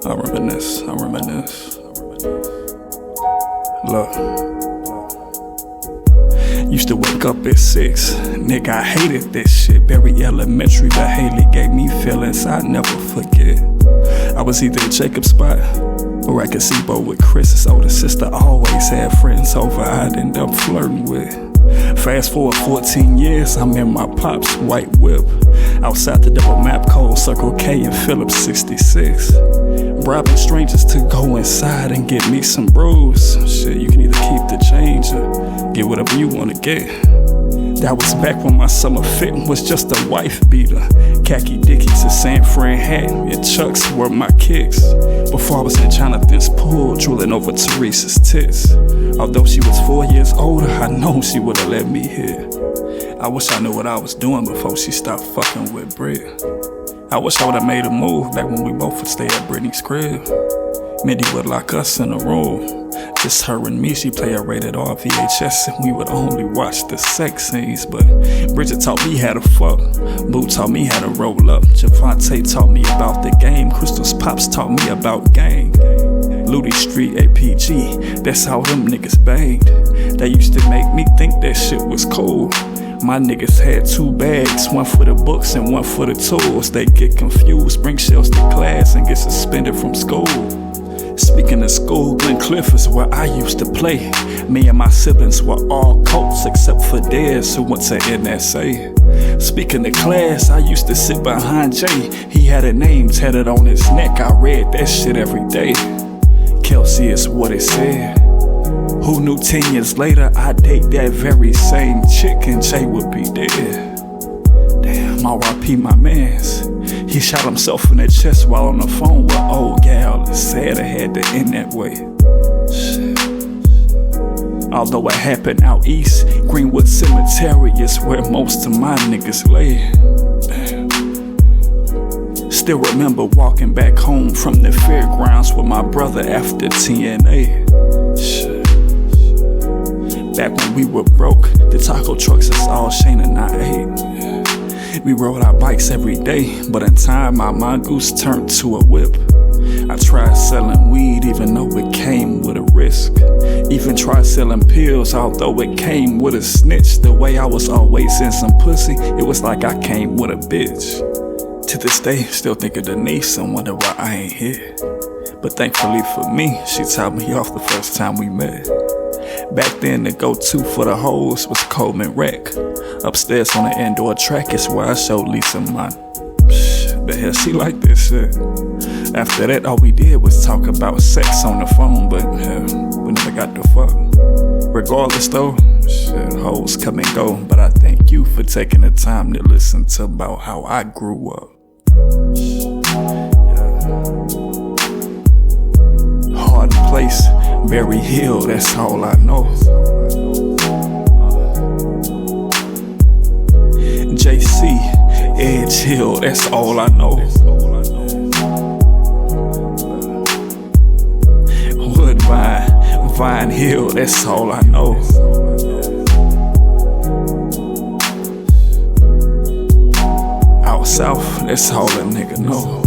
I reminisce. Look, used to wake up at 6. Nigga, I hated this shit. Very elementary, but Haley gave me feelings I never forget. I was either at Jacob's spot or at Gazebo with Chris's older sister. Always had friends over I'd end up flirting with. Fast forward 14 years, I'm in my pop's white whip. Outside the double map code, Circle K and Phillips 66. Bribing strangers to go inside and get me some brews. Shit, you can either keep the change or get whatever you wanna get. That was back when my summer fit was just a wife beater. Khaki Dickies, a San Fran hat, and Chucks were my kicks. Before I was in Jonathan's pool, drooling over Teresa's tits. Although she was 4 years older, I know she would've let me hit. I wish I knew what I was doing before she stopped fucking with Brit. I wish I would've made a move back when we both would stay at Brittany's crib. Mindy would lock us in a room, just her and me. She play a rated R VHS and we would only watch the sex scenes. But Bridget taught me how to fuck, Boo taught me how to roll up, Javante taught me about the game, Crystal's pops taught me about gang. Luty Street APG, that's how them niggas banged. They used to make me think that shit was cool. My niggas had 2 bags, one for the books and one for the tools. They get confused, bring shells to class and get suspended from school. Speaking of school, Glen Cliff is where I used to play. Me and my siblings were all Colts except for Dez, who went to NSA. Speaking of class, I used to sit behind Jay. He had a name tatted on his neck, I read that shit every day. Kelsey is what it said. Who knew 10 years later I'd date that very same chick and Jay would be dead. Damn, R.I.P. my mans. He shot himself in the chest while on the phone with old gal. It's sad it had to end that way. Shit. Although it happened out east, Greenwood Cemetery is where most of my niggas lay. Damn. Still remember walking back home from the fairgrounds with my brother after TNA. Shit. Back when we were broke, the taco trucks is all Shane and I ate. We rode our bikes every day, but in time my mongoose turned to a whip. I tried selling weed even though it came with a risk. Even tried selling pills although it came with a snitch. The way I was always in some pussy, it was like I came with a bitch. To this day, still think of Denise and wonder why I ain't here. But thankfully for me, she topped me off the first time we met. Back then, the go-to for the hoes was Coleman Rec. Upstairs on the indoor track is where I showed Lisa mine. The hell she like this shit. After that, all we did was talk about sex on the phone, but we never got to fuck. Regardless though, shit, hoes come and go, but I thank you for taking the time to listen to about how I grew up. Hard place, Berry Hill, that's all I know. JC, Edge Hill, that's all I know. Woodbine, Vine Hill, that's all I know. Out south, that's all a nigga know.